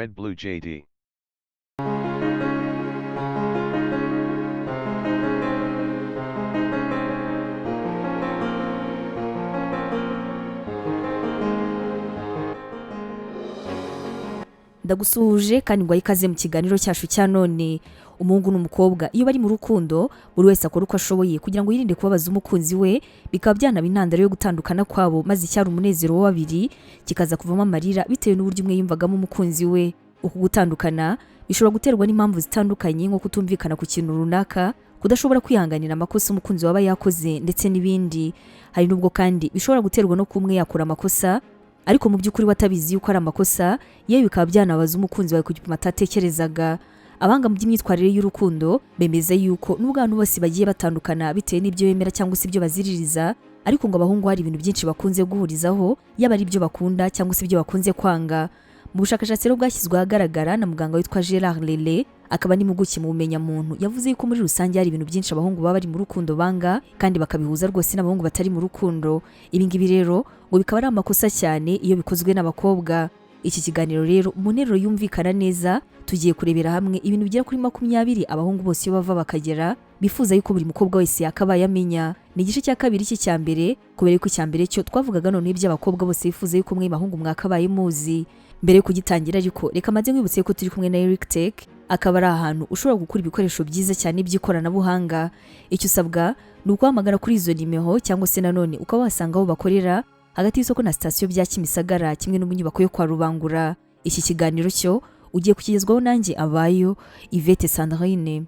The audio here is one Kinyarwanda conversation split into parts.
Red Blue JD. Ndagusuhuje kandi ngo ikaze mu kiganiro cyacu cya none. Umuhungu n'umukobwa iyo bari mu rukundo buri wese akora uko ashoboye kugira ngo yirinde kubabaza umukunzi we, bikaba byanaba intandaro yo gutandukana kwabo, maze icyari umunezero wa babiri kikaza kuvamo amarira bitewe n'uburyo umwe yumvagamo umukunzi we. Uku gutandukana bishobora guterwa n'impamvu zitandukanye nko kutumvikana ku kintu runaka, kudashobora kwihanganira amakosa umukunzi waba yakoze ndetse n'ibindi. Hari nubwo kandi bishobora guterwa no kumwe yakora amakosa ariko mu by'ukuri watabizi yuko ari amakosa, yewe bikaba byanabaza umukunzi wawe ku gipimo atatekerezaga. Abanga mu by'imyitwarire y'urukundo bemeza yuko nubwo abantu bose bagiye batandukana bitewe n'ibyo bemera cyangwa se ibyo baziririza, ariko ngo abahungu hari ibintu byinshi bakunze guhurizaho, yaba ari ibyo bakunda cyangwa se ibyo bakunze kwanga. Mu bushakashatsi rero bwashyizwe ahagaragara na muganga witwa Gerard Lele, akaba n'impuguke mu bumenyamuntu, yavuze yuko muri rusange hari ibintu byinshi abahungu baba bari mu rukundo banga kandi bakabihuza rwose n'abahungu batari mu rukundo. Ibi ngibi rero ngo bikaba ari amakosa cyane iyo bikozwe n'abakobwa. Iki kiganiro rero mu nteruro yumvikana neza tugiye kurebera hamwe ibintu bigera kuri 20 abahungu bose iyo bava bakagera bifuza yuko buri mukobwa wese yakabaye amenya. Ni igice cya kabiri cy'icya mbere, kubera ko icya mbere cyo twavugaga none iby'abakobwa bose bifuza yuko mwe bahungu mwakabaye muzi. Mbere yo kugitangira ariko reka maze nkwibutse ko turi kumwe na Eric Tech, akaba ari ahantu ushobora gukura ibikoresho byiza cyane by'ikoranabuhanga. Icyo usabwa ni ukuhamagara kuri izo nimero cyangwa se nanone ukaba wasanga aho bakorera hagati y'isoko na sitasiyo bya Kimisagara, kimwe no mu nyubako yo kwa Rubangura. Iki kiganiro cyo ugiye kukigezwaho nanjye abayo Yvette Sandrine.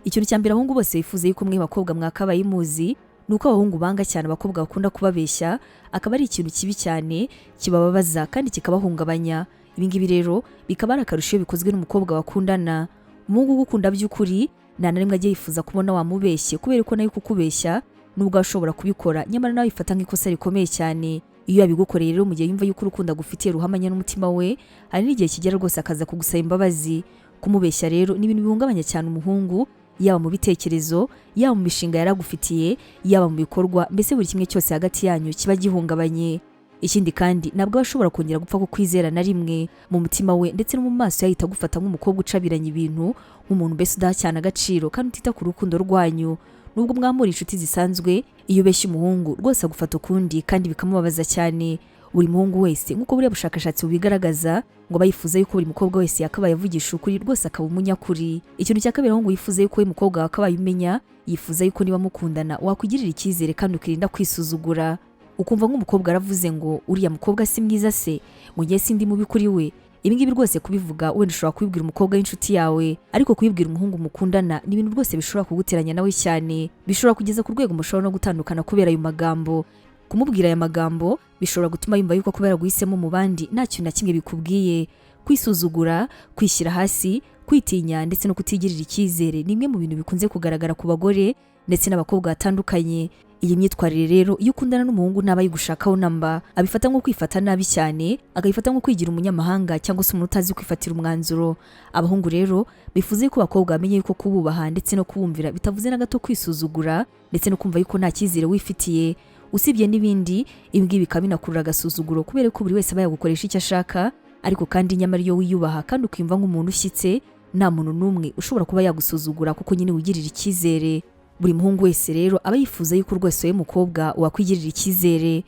Ikintu cya mbere abahungu bose bifuza yuko mwe bakobwa mwakabaye muzi nuko abahungu banga cyane abakobwa bakunda kubabeshya, akaba ari ikintu kibi cyane kibababaza kandi kikabahungabanya. Ibi ngibi rero bikaba ari akarusho bikozwe n'umukobwa bakundana. Umuhungu ugukunda by'ukuri nta na rimwe agiye yifuza kubona wamubeshye, kubera ko nayo kukubeshya nubwo ashobora kubikora nyamara nawe ifata nk'ikosa rikomeye cyane. Iyo yabigukoreye rero mu gihe yumva yuko urukundo agufitiye ruhamanya n'umutima we, hari n'igihe kigera rwose akaza kugusaba imbabazi. Kumubeshya rero ni ibintu bihungabanya cyane umuhungu, yaba mu bitekerezo, yaba mu mishinga yaragufitiye, yaba mu bikorwa, mbese buri kimwe cyose hagati yanyu kiba gihungabanye. Ikindi kandi nabwo ashobora kongera gupfa kukwizera na rimwe mu mutima we ndetse no mu maso yahita gufata nk'umukobwa ucabiranye ibintu, nk'umuntu mbese udaha cyane agaciro kandi utita ku rukundo rwanyu. Nubwo mwamura inshuti zisanzwe, iyo ubeshya umuhungu rwose agufata ukundi kandi bikamubabaza cyane. Buri muhungu wese nk'uko buriya bushakashatsi bubigaragaza ngo bayifuza yuko buri mukobwa wese yakabaye avugisha ukuri rwose akaba umunyakuri. Ikintu cya kabiri ahungu yifuza yuko uyu mukobwa wakabaye umenya, yifuza yuko niba mukundana wakwigirira icyizere kandi ukirinda kwisuzugura. Ukumva nk'umukobwa aravuze ngo uriya mukobwa si mwiza se, ngo ngiye sindi mubi kuri we. Ibi ngibi rwose kubivuga wenda ushobora kubibwira umukobwa w'inshuti yawe, ariko kubibwira umuhungu mukundana ni ibintu rwose bishobora kuguteranya nawe cyane, bishobora kugeza ku rwego mushobora no gutandukana kubera ayo magambo. Kumubwira aya magambo bishobora gutuma yumva yuko kubera guhisemo mu bandi nta kintu na kimwe bikubwiye. Kwisuzugura, kwishyira hasi, kwitinya ndetse no kutigirira icyizere ni imwe mu bintu bikunze kugaragara ku bagore ndetse n'abakobwa batandukanye. Iyi myitwarire rero iyo ukundana n'umuhungu naba yigushakaho namba, abifata nko kwifata nabi cyane, agayifata nko kwigira umunyamahanga cyangwa se umuntu utazi kwifatira umwanzuro. Abahungu rero bifuze ko abakobwa bamenye yuko kububaha ndetse no kubumvira bitavuze na gato kwisuzugura ndetse no kumva yuko nta cyizere wifitiye. Usibye n'ibindi, ibi ngibi bikaba binakurura agasuzuguro kubera ko buri wese aba yagukoresha icyo ashaka, ariko kandi nyamara iyo wiyubaha kandi ukiyumva nk'umuntu ushyitse, nta muntu n'umwe ushobora kuba yagusuzugura kuko nyine wigirira icyizere. Buri muhungu wese rero aba yifuza yuko rwose we mukobwa wakwigirira icyizere.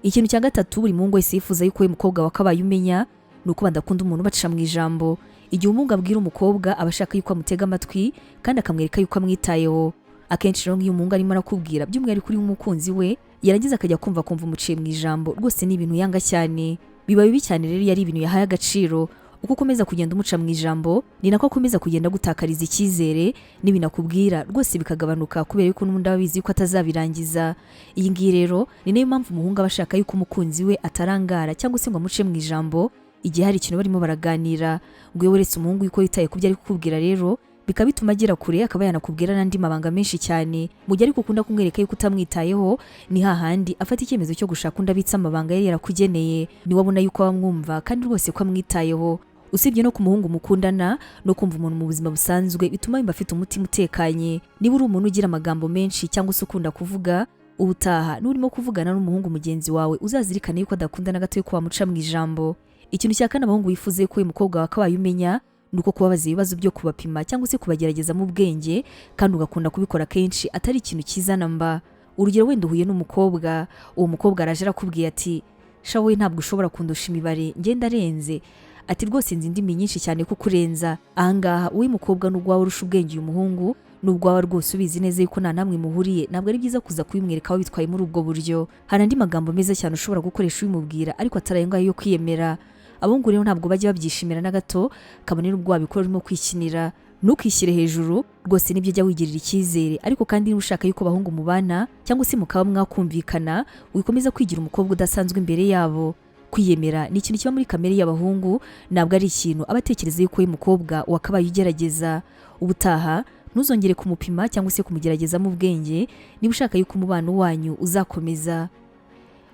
Ikintu cya gatatu buri muhungu wese yifuza yuko we mukobwa wakabaye umenya nuko badakunda umuntu bacisha mu ijambo. Igihe umuhungu abwira umukobwa aba ashaka yuko amutega amatwi kandi akamwereka yuko amwitayeho. Akenshi rero nk'iyo umuhungu arimo arakubwira by'umwihariko uri nk'umukunzi we, yaragize akajya kumva umuciye mu ijambo, rwose ni ibintu yanga cyane. Biba bibi cyane rero yari ibintu yahaye agaciro. Uko ukomeza kugenda umuca mu ijambo ni nako akomeza kugenda gutakariza icyizere, n'ibinakubwira rwose bikagabanuka kubera yuko n'undi abizi yuko atazabirangiza. Iyi ngiyi rero ni nayo mpamvu umuhungu aba ashaka yuko umukunzi we atarangara cyangwa se ngo amuce mu ijambo igihe hari ikintu barimo baraganira. Ngo iyo uretse umuhungu yuko yitaye ku byo ari kukubwira rero bikaba bituma agera kure, akaba yanakubwira n'andi mabanga menshi cyane. Mu gihe ariko ukunda kumwereka yuko utamwitayeho, ni hahandi afata icyemezo cyo gushaka undi abitsa amabanga yari yarakugeneye. Ni wabona yuko wamwumva kandi rwose ko amwitayeho. Usibye no ku muhungu mukundana no kumva umuntu mu buzima busanzwe bituma yumva afite umutima utekanye. Niba uri umuntu ugira amagambo menshi cyangwa se ukunda kuvuga, ubutaha nurimo kuvugana n'umuhungu mugenzi wawe uzazirikane yuko adakunda na gato ko wamuca mu ijambo. Ikintu cya kane abahungu bifuze ko uyu mukobwa wakabaye umenya nuko kubabaza ibibazo byo kubapima cyangwa se kubagerageza mu bwenge, kandi ugakunda kubikora kenshi atari ikintu cyiza namba. Urugero, wenda uhuye n'umukobwa, uwo mukobwa araje arakubwiye ati shawe ntabwo ushobora kundusha imibare, ngenda arenze, ati rwose nzi indimi nyinshi cyane kuko urenza. Ahangaha uyu mukobwa nubwo waba urusha ubwenge uyu muhungu, nubwo waba rwose ubizi neza yuko nta namwe muhuriye, ntabwo ari byiza kuza kubimwereka witwaye muri ubwo buryo. Hari andi magambo meza cyane ushobora gukoresha ubimubwira ariko atari ayo ngayo yo kwiyemera. Abahungu rero ntabwo bajya babyishimira na gato, kabone n'ubwo wabikora urimo kwikinira. Ntukishyire hejuru, rwose nibyo jya wigirira icyizere, ariko kandi niba ushaka yuko abahungu mubana cyangwa se mukaba mwakumvikana, wikomeza kwigira umukobwa udasanzwe imbere yabo. Kwiyemera ni ikintu kiba muri kamere y'abahungu, ntabwo ari ikintu abatekereza yuko uyu mukobwa wakabaye ugerageza. Ubutaha ntuzongere kumupima cyangwa se kumugerageza mu bwenge niba ushaka yuko umubano wanyu uzakomeza.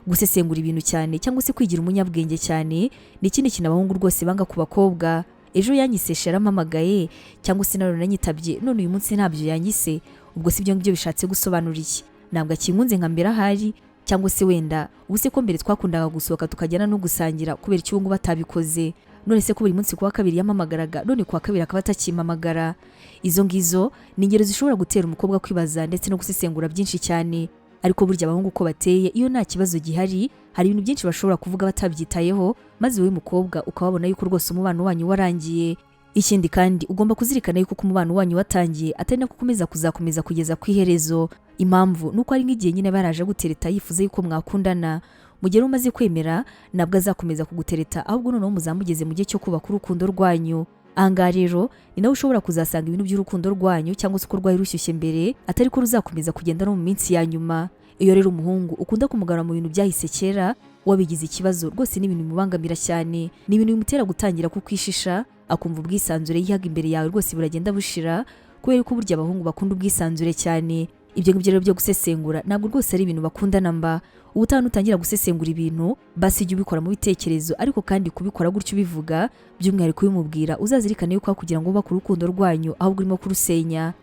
Gusesengura ibintu cyane cyangwa se kwigira umunyabwenge cyane ni ikindi kintu abahungu rwose banga ku bakobwa. Ejo yanyiseshe yarampamagaye cyangwa se none nanyitabye, none uyu munsi ntabyo yanyise, ubwo si byo ngibyo bishatse gusobanura iki? Ntabwo akinkunze nka mbere ahari, cyangwa se wenda ubuse ko mbere twakundaga gusohoka tukajyana no gusangira kubera icyo ngo batabikoze, none se ko buri munsi kuwa kabiri yamamagaraga none kuwa kabiri akaba atakimpamagara. Izo ngizo ni ingero zishobora gutera umukobwa kwibaza ndetse no gusesengura byinshi cyane. Ariko burya abahungu uko bateye, iyo nta kibazo gihari, hari ibintu byinshi bashobora kuvuga batabyitayeho, maze wowe mukobwa ukababona yuko rwose umubano wanyu warangiye. Ikindi kandi ugomba kuzirikana yuko umubano wanyu watangiye atari nako kuzakomeza kugeza ku iherezo. Impamvu nuko ari nk'igihe nyine baraje gutereta yifuza yuko mwakundana. Mu gihe umaze kwemera, nabwo azakomeza kugutereta, ahubwo noneho muzamugeze mu gihe cyo kubaka urukundo rwanyu. Ahangaha rero ni nawe ushobora kuzasanga ibintu by'urukundo rwanyu cyangwa se uko rwari rushyushye mbere atari ko ruzakomeza kugenda no mu minsi ya nyuma. Iyo rero umuhungu ukunda kumugara mu bintu byahise kera, wabigize ikibazo, rwose n'ibintu bimubangamira cyane, ni ibintu bimutera gutangira kukwishisha, akumva ubwisanzure yihaga imbere yawe rwose buragenda bushira, kubera ko burya abahungu bakunda ubwisanzure cyane. Ibyo ngibyo rero byo gusesengura ntabwo rwose ari ibintu bakundana mba. Ubutaha nutangira gusesengura ibintu, basi jya ubikora mu bitekerezo, ariko kandi kubikora gutyo ubivuga, by'umwihariko ubimubwira, uzazirikane yuko kugira ngo wubake urukundo rwanyu ahubwo urimo kurusenya.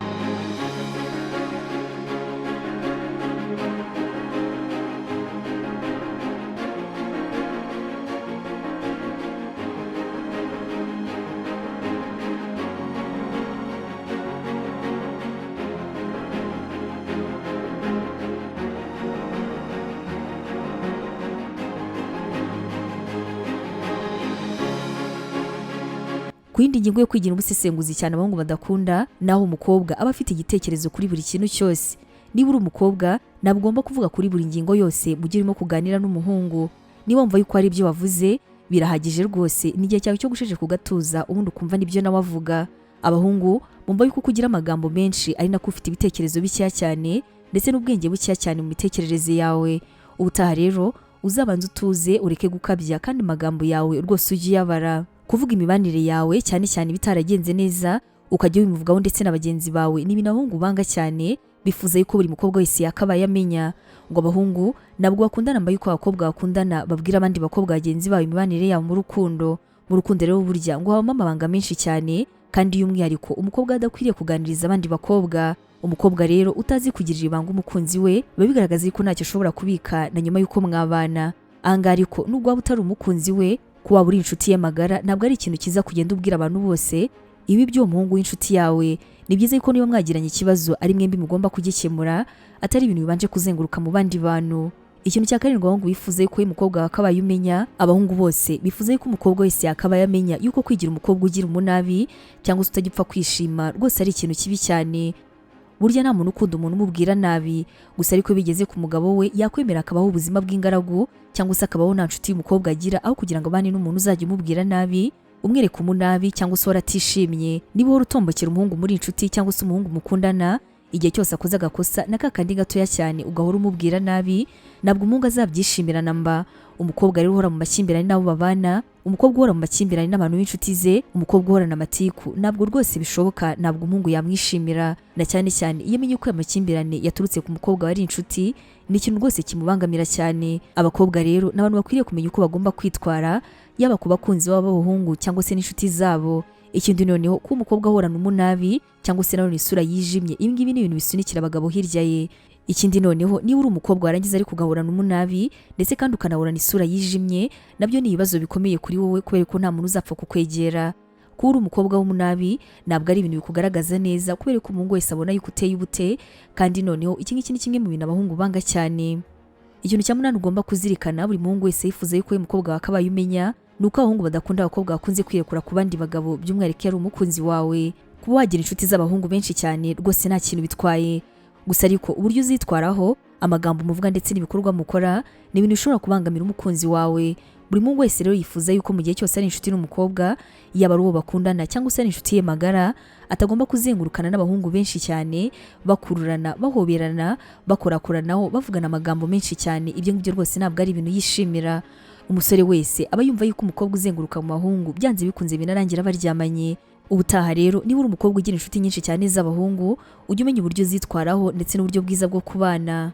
Ku yindi ngingo yo kwigira ubusesenguzi cyane abahungu badakunda, naho umukobwa aba afite igitekerezo kuri buri kintu cyose. Niba uri umukobwa, ntabwo ugomba kuvuga kuri buri ngingo yose mu gihe urimo kuganira n'umuhungu. Niba wumva yuko ari ibyo wavuze birahagije rwose, ni igihe cyawe cyo gusheshe kugatuza ubundi ukumva n'ibyo nawe avuga. Abahungu bumva yuko kugira amagambo menshi ari nako ufite ibitekerezo bikeya cyane ndetse n'ubwenge bukeya cyane mu mitekerereze yawe. Ubutaha rero uzabanza utuze, ureke gukabya, kandi amagambo yawe rwose ujye uyabara. Kuvuga imibanire yawe cyane cyane bitaragenze neza ukajya ubimuvugaho ndetse na bagenzi bawe, ni ibintu abahungu banga cyane, bifuza yuko buri mukobwa wese yakabaye amenya. Ngo abahungu ntabwo bakundana mba yuko abakobwa bakundana babwira abandi bakobwa bagenzi babo imibanire yabo mu rukundo. Mu rukundo rero burya ngo habamo amabanga menshi cyane, kandi y'umwihariko umukobwa adakwiriye kuganiriza abandi bakobwa. Umukobwa rero utazi kugirira ibanga umukunzi we biba bigaragaza yuko ntacyo ashobora kubika na nyuma yuko mwabana. Ahangaha ariko nubwo waba utari umukunzi we, kuba uri inshuti ye magara, ntabwo ari ikintu cyiza kugenda ubwira abantu bose ibi by'uwo muhungu w'inshuti yawe. Ni byiza yuko niba mwagiranye ikibazo ari mwembi mugomba kugikemura, atari ibintu bibanje kuzenguruka mu bandi bantu. Ikintu cya karindwi abahungu bifuza yuko uyu mukobwa wakabaye umenya, abahungu bose bifuza yuko umukobwa wese yakabaye amenya yuko kwigira umukobwa ugira umunabi cyangwa se utagipfa kwishima rwose ari ikintu kibi cyane. Burya nta muntu ukunda umuntu umubwira nabi, gusa ariko bigeze ku mugabo we yakwemera akabaho ubuzima bw'ingaragu cyangwa se akabaho nta nshuti y'umukobwa agira, aho kugira ngo abane n'umuntu uzajya umubwira nabi, umwereka umunabi cyangwa se waratishimye. Niba uhora utombokera umuhungu muri inshuti cyangwa se umuhungu mukundana, igihe cyose akoze agakosa na kakandi gatoya cyane ugahora umubwira nabi, ntabwo umuhungu azabyishimira namba. Umukobwa rero uhora mu makimbirane n'abo babana, umukobwa uhora mu makimbirane n'abantu b'inshuti ze, umukobwa uhorana amatiku, ntabwo rwose bishoboka, ntabwo umuhungu yamwishimira. Na cyane cyane iyo amenye ko amakimbirane yaturutse ku mukobwa wari inshuti, ni ikintu rwose kimubangamira cyane. Abakobwa rero n'abantu bakwiriye kumenya uko bagomba kwitwara yaba ku bakunzi babo b'abahungu cyangwa se n'inshuti zabo. Ikindi noneho kuba umukobwa ahorana umunabi cyangwa se nanone isura yijimye, ibi ngibi ni ibintu bisunikira abagabo hirya ye. Ikindi noneho niba uri umukobwa warangiza ari kugahorana umunabi ndetse kandi ukanahorana isura yijimye, nabyo ni ibibazo bikomeye kuri wowe kubera ko nta muntu uzapfa kukwegera. Kuba uri umukobwa w'umunabi ntabwo ari ibintu bikugaragaza neza kubera ko umuhungu wese abona yuko uteye ubute, kandi noneho iki ngiki ni kimwe mu bintu abahungu banga cyane. Ikintu cya munani ugomba kuzirikana, buri muhungu wese yifuza yuko uyu mukobwa wakabaye umenya, ni uko abahungu badakunda abakobwa bakunze kwirekura ku bandi bagabo, by'umwihariko iyo ari umukunzi wawe. Kuba wagira inshuti z'abahungu benshi cyane rwose nta kintu bitwaye, gusa ariko uburyo uzitwaraho, amagambo muvuga ndetse n'ibikorwa mukora ni ibintu bishobora kubangamira umukunzi wawe. Buri muntu wese rero yifuza yuko mu gihe cyose ari inshuti n'umukobwa, yaba ari uwo bakundana cyangwa se ari inshuti ye magara, atagomba kuzengurukana n'abahungu benshi cyane, bakururana, bahoberana, bakorakoranaho, bavugana amagambo menshi cyane. Ibyo ngibyo rwose ntabwo ari ibintu yishimira. Umusore wese aba yumva yuko umukobwa uzenguruka mu bahungu byanze bikunze binarangira baryamanye. Ubutaha rero niba uri umukobwa ugira inshuti nyinshi cyane z'abahungu, ujye umenya uburyo zitwaraho ndetse n'uburyo bwiza bwo kubana.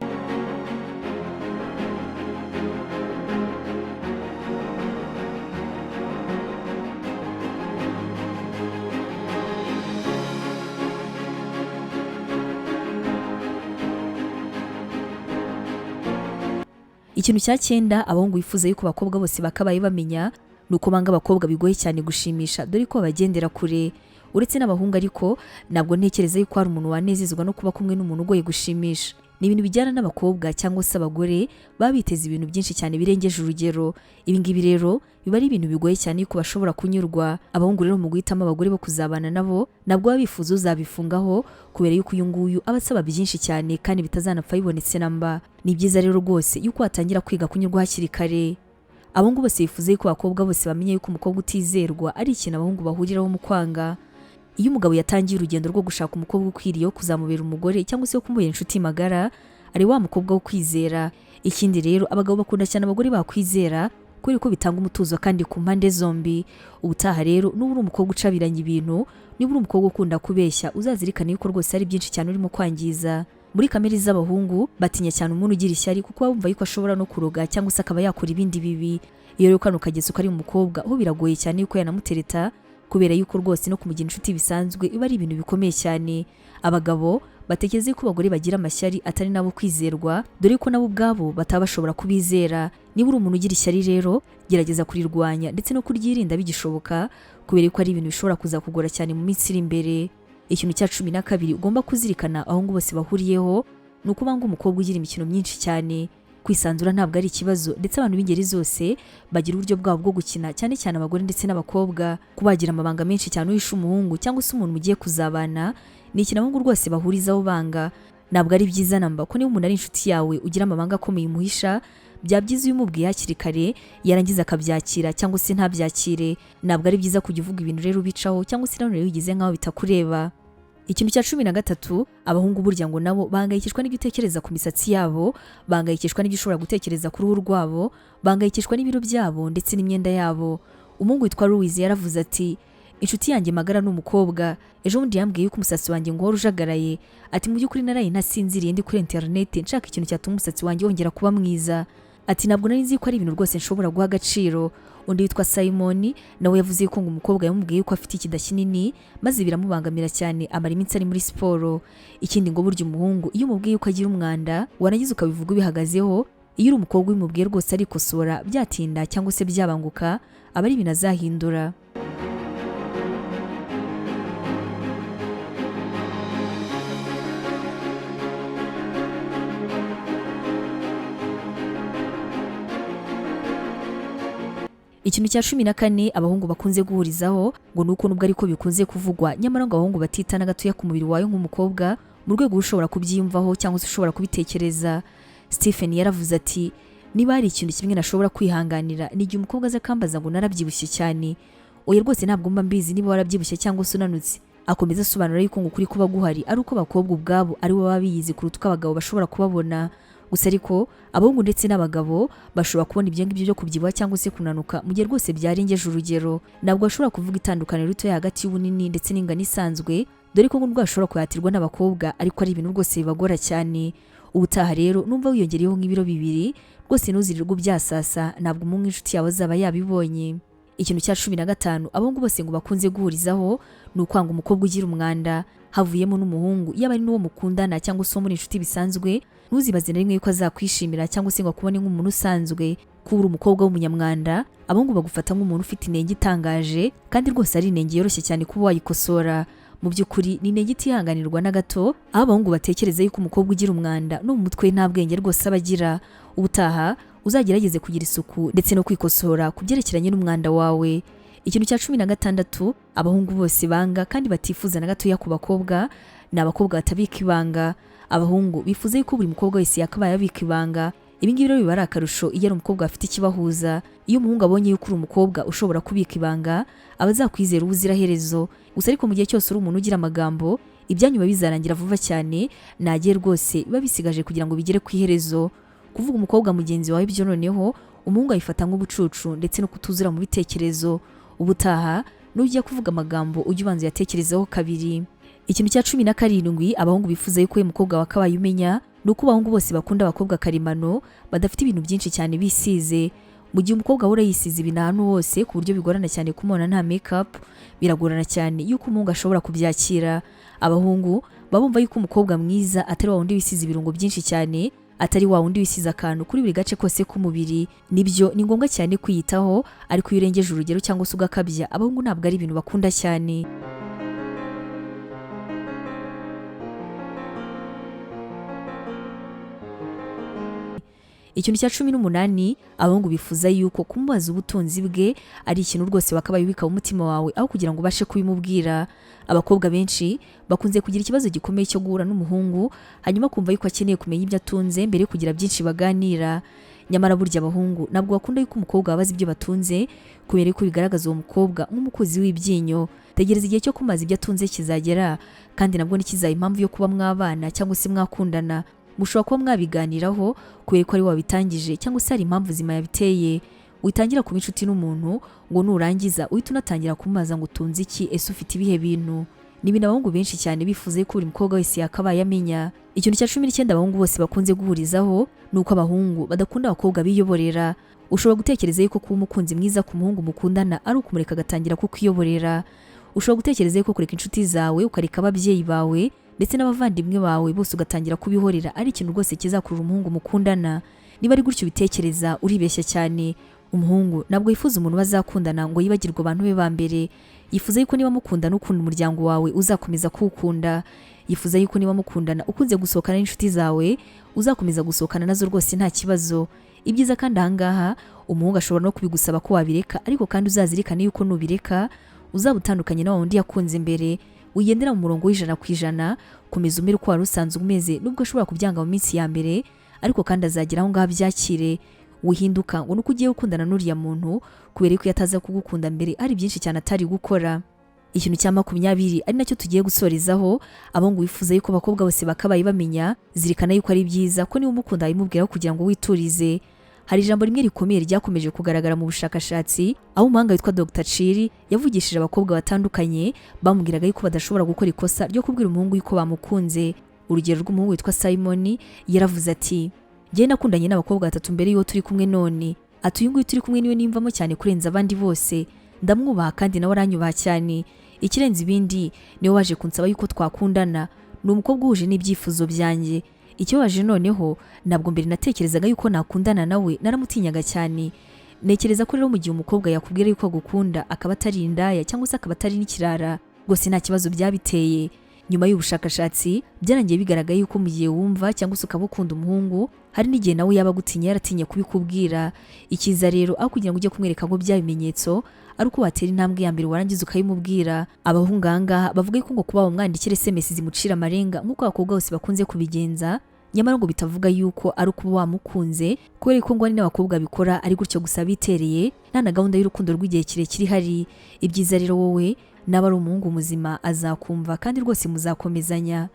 Ikintu cya 9 abahungu bifuza yuko abakobwa bose bakabaye bamenya, nuko banga abakobwa bigoye cyane gushimisha, dore ko bagendera kure. Uretse n'abahungu ariko ntabwo ntekereza yuko hari umuntu wanezezwa no kuba kumwe n'umuntu ugoye gushimisha. Ni ibintu bijyana n'abakobwa cyangwa se abagore baba biteze ibintu byinshi cyane birengeje urugero. Ibi ngibi rero biba ari ibintu bigoye cyane yuko bashobora kunyurwa. Abahungu rero mu guhitamo abagore bo kuzabana nabo, nabwo baba bifuza uzabifungaho kubera yuko uyu nguyu aba asaba byinshi cyane kandi bitazanapfa bibonetse namba. Ni byiza rero rwose yuko watangira kwiga kunyurwa hakiri kare. Abahungu bose bifuza yuko abakobwa bose bamenye yuko umukobwa utizerwa ari ikintu abahungu bahuriraho mu kwanga. Iyo umugabo yatangiye urugendo rwo gushaka umukobwa ukwiriye wo kuzamubera umugore cyangwa se wo kumubera inshuti magara, ari wa mukobwa wo kwizera. Ikindi rero abagabo bakunda cyane abagore bakwizera kubera ko bitanga umutuzo kandi ku mpande zombi. Ubutaha rero nuba uri umukobwa ucabiranye ibintu, niba uri umukobwa ukunda kubeshya, uzazirikane yuko rwose ari byinshi cyane urimo kwangiza. Muri kamere z'abahungu batinya cyane umuntu ugira ishyari kuko bumva yuko ashobora no kuroga cyangwa se akaba yakora ibindi bibi. Iyo rero kano kageze uko ari umukobwa, ho biragoye cyane yuko yanamutereta kubera yuko rwose no kumugira inshuti bisanzwe iba ari ibintu bikomeye cyane. Abagabo batekereza ko abagore bagira amashyari atari nabo kwizerwa, dore ko nabo ubwabo bataba bashobora kubizera. Niba uri umuntu ugira ishyari rero, gerageza kurirwanya ndetse no kuryirinda bigishoboka, kubera ko ari ibintu bishobora kuzakugora cyane mu minsi iri imbere. Ikintu cya 12 ugomba kuzirikana abahungu bose bahuriyeho, ni uko banga umukobwa ugira imikino myinshi cyane. Kwisanzura ntabwo ari ikibazo, ndetse abantu b'ingeri zose bagira uburyo bwabo bwo gukina, cyane cyane abagore ndetse n'abakobwa. Kubagira amabanga menshi cyane uhisha umuhungu cyangwa se umuntu mugiye kuzabana, ni ikintu abahungu rwose bahurizaho banga. Ntabwo ari byiza namba ko niba umuntu ari inshuti yawe ugira amabanga akomeye umuhisha, bya byiza iyo umubwiye hakiri kare yarangiza akabyakira cyangwa se ntabyakire. Ntabwo ari byiza kujya uvuga ibintu rero ubicaho cyangwa se nanone wigize nkaho bitakureba. Ikintu cya 13 abahungu burya ngo nabo bangayikishwa n'ibyo utekereza ku misatsi yabo, bangayikishwa n'ibyo ushobora gutekereza ku ruhu rwabo, bangayikishwa n'ibiro byabo ndetse n'imyenda yabo. Umuhungu witwa Louise yaravuze ati, inshuti yanjye magara n'umukobwa, ejo bundi yambwiye yuko umusatsi wanjye ngo warujagaraye, ati mu by'ukuri naraye ntasinziriye ndi kuri internet nshaka ikintu cyatuma umusatsi wanjye wongera kuba mwiza. Ati ntabwo nari nzi ko ari ibintu rwose nshobora guha agaciro. Undi witwa Simon nawe yavuze ko ngo umukobwa yamubwiye ko afite ikida kinini maze biramubangamira cyane, amara iminsi ari muri siporo. Ikindi ngo burya umuhungu iyo umubwiye ko agira umwanda warangiza ukabivuga ubihagazeho, iyo uri umukobwa ubimubwiye rwose arikosora, byatinda cyangwa se byabanguka aba ari ibintu azahindura. Ikintu cya 14 abahungu bakunze guhurizaho ngo nuko nubwo ariko bikunze kuvugwa, nyamara ngo abahungu batitana gatoya ku mubiri wawe nk'umukobwa mu rwego ushobora kubyiyumvaho cyangwa se ushobora kubitekereza. Stephen yaravuze ati, niba hari ikintu kimwe nashobora kwihanganira ni igihe umukobwa aza akambaza ngo narabyibushye cyane. Oya rwose ntabwo mba mbizi niba warabyibushye cyangwa se unanutse. Akomeza asobanura yuko ngo kuri kuba guhari ari uko abakobwa ubwabo ari bo baba biyizi kuruta uko abagabo bashobora kubabona. Gusa ariko abahungu ndetse n'abagabo bashobora kubona ibyo ngibyo byo kubyibuha cyangwa se kunanuka mu gihe rwose byarengeje urugero. Ntabwo bashobora kuvuga itandukaniro ritoya hagati y'ubunini ndetse n'ingano isanzwe, dore ko ngo bashobora kuyatirwa n'abakobwa ariko ari ibintu rwose bibagora cyane. Ubutaha rero numva wiyongereyeho nk'ibiro 2 rwose ntuzirirwe byasasa, ntabwo umuntu inshuti yawe azaba yabibonye. Ikintu cya 15 abahungu bose ngo bakunze guhurizaho ni ukwanga umukobwa ugira umwanda, havuyemo n'umuhungu yaba ari n'uwo mukundana cyangwa se muri inshuti bisanzwe. Ntuzibaze na rimwe yuko azakwishimira cyangwa se ngo akubone nk'umuntu usanzwe. Kubura umukobwa w'umunyamwanda, abahungu bagufata nk'umuntu ufite inenge itangaje, kandi rwose ari inenge yoroshye cyane kuba wayikosora. Mu by'ukuri ni inenge itihanganirwa na gato, aho abahungu batekereza yuko umukobwa ugira umwanda no mu mutwe nta bwenge rwose abagira. Ubutaha uzagerageze kugira isuku ndetse no kwikosora kubyerekeranye n'umwanda wawe. Ikintu cya 16 abahungu bose banga kandi batifuza na gato ya ku bakobwa ni abakobwa batabika ibanga. Abahungu bifuza yuko buri mukobwa wese yakabaye abika ibanga. Ibi ngibi rero biba ari akarusho iyo ari umukobwa afite ikibahuza. Iyo umuhungu abonye yuko uri umukobwa ushobora kubika ibanga, aba azakwizera ubuziraherezo. Gusa ariko mu gihe cyose uri umuntu ugira amagambo, ibyanyu bizarangira vuba cyane, nagiye rwose biba bisigaje kugira ngo bigere ku iherezo. Kuvuga umukobwa mugenzi wawe ibyo noneho umuhungu ayifata nk'ubucucu ndetse no kutuzura mu bitekerezo. Ubutaha nujya kuvuga amagambo ujye ubanza yatekerezaho kabiri. Ikintu cya 17 abahungu bifuza yuko uyu mukobwa wakabaye umenya nuko abahungu bose bakunda abakobwa karimano badafite ibintu byinshi cyane bisize. Mu gihe umukobwa ahora yisize ibintu ahantu hose ku buryo bigorana cyane kumubona nta makeup, biragorana cyane yuko umuhungu ashobora kubyakira. Abahungu babumva yuko umukobwa mwiza atari wa wundi wisize ibirungo byinshi cyane, atari wa wundi wisize akantu kuri buri gace kose k'umubiri. Nibyo ni ngombwa cyane kwiyitaho, ariko iyo urengeje urugero cyangwa se ugakabya, abahungu ntabwo ari ibintu bakunda cyane. Ikintu cya 18 abahungu bifuza yuko kumubaza ubutunzi bwe ari ikintu rwose wakabaye ubika mu mutima wawe aho kugira ngo ubashe kubimubwira. Abakobwa benshi bakunze kugira ikibazo gikomeye cyo guhura n'umuhungu hanyuma kumva yuko akeneye kumenya ibyo atunze mbere yo kugira byinshi baganira. Nyamara burya abahungu nabwo bakunda yuko umukobwa abaza ibyo batunze kubera ko bigaragaza uwo mukobwa nk'umukozi w'ibyinyo. Tegereza igihe cyo kumaza ibyo atunze kizagera, kandi nabwo nikizaye impamvu yo kuba mwabana cyangwa se mwakundana. Mushobora kuba mwabiganiraho kubera ko ari wabitangije cyangwa se hari impamvu zima yabiteye. Witangira kuba inshuti n'umuntu ngo nurangiza uhita unatangira kumubaza ngo utunze iki, ese ufite ibihe bintu. Ni ibintu abahungu benshi cyane bifuza ko buri mukobwa wese yakabaye amenya. Ikintu cya 19 abahungu bose bakunze guhurizaho nuko abahungu badakunda abakobwa biyoborera. Ushobora gutekereza yuko kuba umukunzi mwiza ku muhungu mukundana ari ukumureka agatangira kukiyoborera. Ushobora gutekereza yuko kureka inshuti zawe ukareka ababyeyi bawe ndetse n'abavandimwe bawe bose ugatangira kubihorera ari ikintu rwose kizakurura umuhungu mukundana. Niba ari gutyo ubitekereza uribeshya cyane. Umuhungu nabwo yifuza umuntu bazakundana ngo yibagirwe abantu be ba mbere. Yifuza yuko niba mukundana ukunda umuryango wawe uzakomeza kuwukunda. Yifuza yuko niba mukundana ukunze gusohokana n'inshuti zawe uzakomeza gusohokana nazo rwose nta kibazo. Ibyiza kandi ahangaha umuhungu ashobora no kubigusaba ko wabireka, ariko kandi uzazirikane yuko nubireka uzabutandukanye na wundi yakunze mbere. Wigendera mu murongo w'100%, komeza umere uko wari usanzwe umeze nubwo ashobora kubyanga mu minsi ya mbere, ariko kandi azagera aho ngaho byakire. Wihinduka ngo nuko ugiye gukundana n'uriya muntu kubera ko yataza kugukunda mbere hari byinshi cyane atari gukora. Ikintu cya 20 ari nacyo tugiye gusorezaho, abahungu bifuza yuko abakobwa bose bakabaye bamenya, zirikana yuko ari byiza ko niba umukunda yimubwiraho kugira ngo witurize. Hari ijambo rimwe rikomeye ryakomeje kugaragara mu bushakashatsi, aho umuhanga witwa Dr. Chiri yavugishije abakobwa batandukanye bamubwiraga yuko badashobora gukora ikosa ryo kubwira umuhungu yuko bamukunze. Urugero rw'umuhungu witwa Simon yaravuze ati, "Njye nakundanye n'abakobwa 3 mbere yo turi kumwe none. Ati uyu nguyu turi kumwe niwe nimvamo cyane kurenza abandi bose. Ndamwubaha kandi nawe aranyubaha cyane. Ikirenze ibindi niwe waje kunsaba yuko twakundana. Ni umukobwa uhuje n'ibyifuzo byanjye. Ikibaje noneho nabwo mbere natekerezaga yuko nakundana nawe, naramutinyaga cyane. Nekereza ko rero mu gihe umukobwa yakubwira yuko agukunda akaba atari indaya cyangwa se akaba atari n'ikirara, rwose nta kibazo byabiteye." Nyuma y'ubushakashatsi byarangiye bigaragaye yuko mu gihe wumva cyangwa se ukaba ukunda umuhungu, hari n'igihe nawe yaba agutinya yaratinya kubikubwira. Ikiza rero aho kugira ngo ujye kumwereka ngo bya bimenyetso, ari uko watera intambwe ya mbere warangiza ukayimubwira. Abahungu ahangaha bavuga yuko ngo kuba wamwandikira SMS zimucira amarenga nk'uko abakobwa bose bakunze kubigenza, nyamara ngo bitavuga yuko ari ukuba wamukunze, kubera ko ngo ari n'abakobwa bikora ari gutyo gusa bitereye, nta na gahunda y'urukundo rw'igihe kirekire hari. Ibyiza rero wowe naba ari umuhungu muzima azakumva kandi rwose muzakomezanya.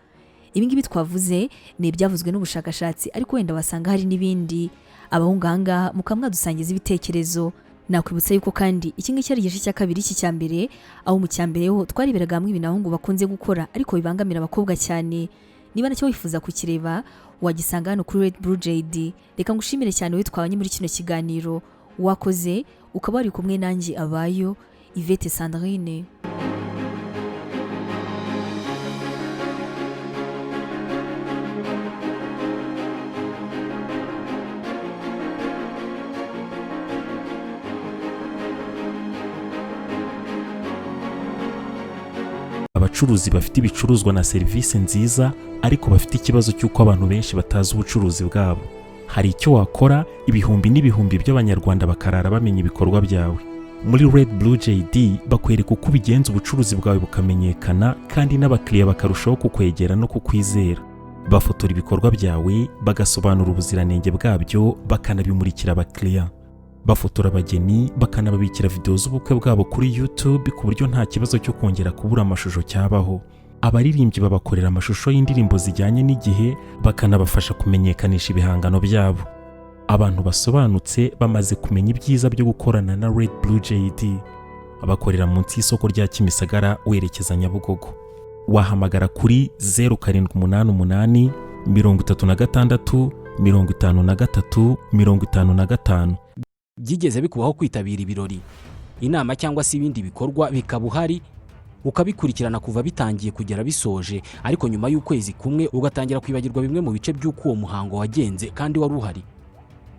Ibi ngibi twavuze ni ibyavuzwe n'ubushakashatsi, ariko wenda wasanga hari n'ibindi. Abahungu ahangaha mukamwadusangiza ibitekerezo. Nakwibutsa yuko kandi iki ngiki ari igice cya kabiri iki cya mbere, aho mu cya mbere ho twariberaga hamwe ibintu abahungu bakunze gukora ariko bibangamira abakobwa cyane. Niba nacyo wifuza kukireba wagisanga hano kuri Red Blue JD. Reka ngushimire cyane witwabanye muri kino kiganiro. wakoze ukaba wari kumwe nanjye Abayo Yvette Sandrine. Abacuruzi bafite ibicuruzwa na serivisi nziza ariko bafite ikibazo cy'uko abantu benshi batazi ubucuruzi bwabo. Hari icyo wakora ibihumbi n'ibihumbi by'abanyarwanda bakarara bamenya ibikorwa byawe. Muri Red Blue JD bakwereka uko ubigenza ubucuruzi bwawe bukamenyekana kandi n'abakiriya bakarushaho kukwegera no kukwizera. Bafotora ibikorwa byawe, bagasobanura ubuziranenge bwabyo, bakanabimurikira abakiriya. Bafotora abageni, bakanababikira video z'ubukwe bwabo kuri YouTube ku buryo nta kibazo cyo kongera kubura amashusho cyabaho. Abaririmbyi babakorera amashusho y'indirimbo zijyanye n'igihe, bakanabafasha kumenyekanisha ibihangano byabo. Abantu basobanutse bamaze kumenya ibyiza byo gukorana na Red Blue JD. Abakorera munsi y'isoko rya Kimisagara werekeza Nyabugogo. Wahamagara kuri 0788 36 53 55. Byigeze bikubaho kwitabira ibirori, inama cyangwa se ibindi bikorwa bikaba uhari ukabikurikirana kuva bitangiye kugera bisoje, ariko nyuma y'ukwezi kumwe ugatangira kwibagirwa bimwe mu bice by'uko uwo muhango wagenze kandi wari uhari?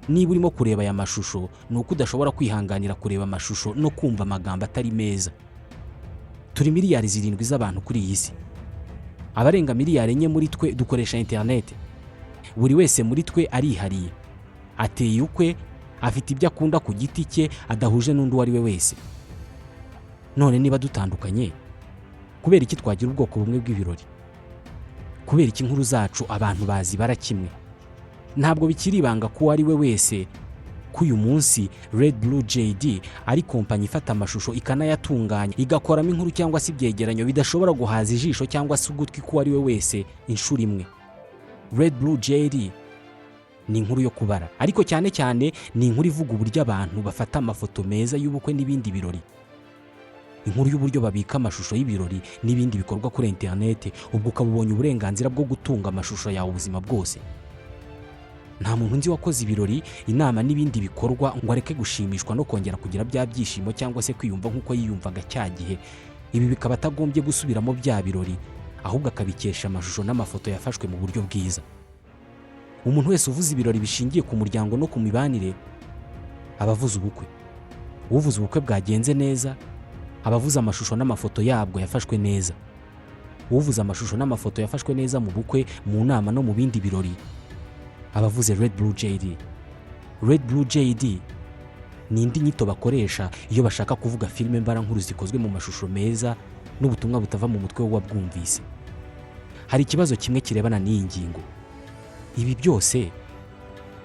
Niba urimo kureba aya mashusho ni uko udashobora kwihanganira kureba amashusho no kumva amagambo atari meza. Turi miliyari 7 z'abantu kuri iyi si. Abarenga miliyari 4 muri twe dukoresha internet. Buri wese muri twe arihariye, ateye ukwe, afite ibyo akunda ku giti cye adahuje n'undi uwo ari we wese. None niba dutandukanye, kubera iki twagira ubwoko bumwe bw'ibirori? Kubera iki inkuru zacu abantu bazi barakimwe? Ntabwo bikiri ibanga ko ari we wese ko uyu munsi Red Blue JD ari kompanyi ifata amashusho ikanayatunganya, igakoramo inkuru cyangwa se ibyegeranyo bidashobora guhaza ijisho cyangwa se ugutwi ko ari we wese inshuro imwe. Red Blue JD ni inkuru yo kubara, ariko cyane cyane ni inkuru ivuga uburyo abantu bafata amafoto meza y'ubukwe n'ibindi birori. Inkuru y'uburyo babika amashusho y'ibirori n'ibindi bikorwa kuri internet, ubwo ukabubonye uburenganzira bwo gutunga amashusho yawe ubuzima bwose. Nta muntu nzi wakoze ibirori, inama n'ibindi bikorwa ngo areke gushimishwa no kongera kugira bya byishimo cyangwa se kwiyumva nk'uko yiyumvaga cya gihe. Ibi bikaba atagombye gusubiramo bya birori, ahubwo akabikesha amashusho n'amafoto yafashwe mu buryo bwiza. Umuntu wese uvuze ibirori bishingiye ku muryango no ku mibanire abavuze ubukwe. Uvuze ubukwe bwagenze neza abavuze amashusho n'amafoto yabwo yafashwe neza. Uvuze amashusho n'amafoto yafashwe neza mu bukwe, mu nama no mu bindi birori abavuze Red Blue JD. Red Blue JD ni indi nyito bakoresha iyo bashaka kuvuga filime mbarankuru zikozwe mu mashusho meza n'ubutumwa butava mu mutwe w'uwabwumvise. Hari ikibazo kimwe kirebana n'iyi ngingo. Ibi byose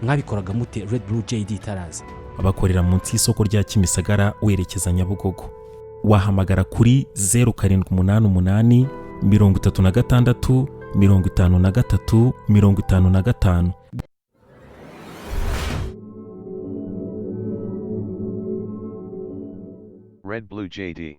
mwabikoraga mute Red Blue JD itaraza? Abakorera munsi y'isoko rya Kimisagara werekeza Nyabugogo. Wahamagara kuri 0788 36 53 55. Red Blue JD.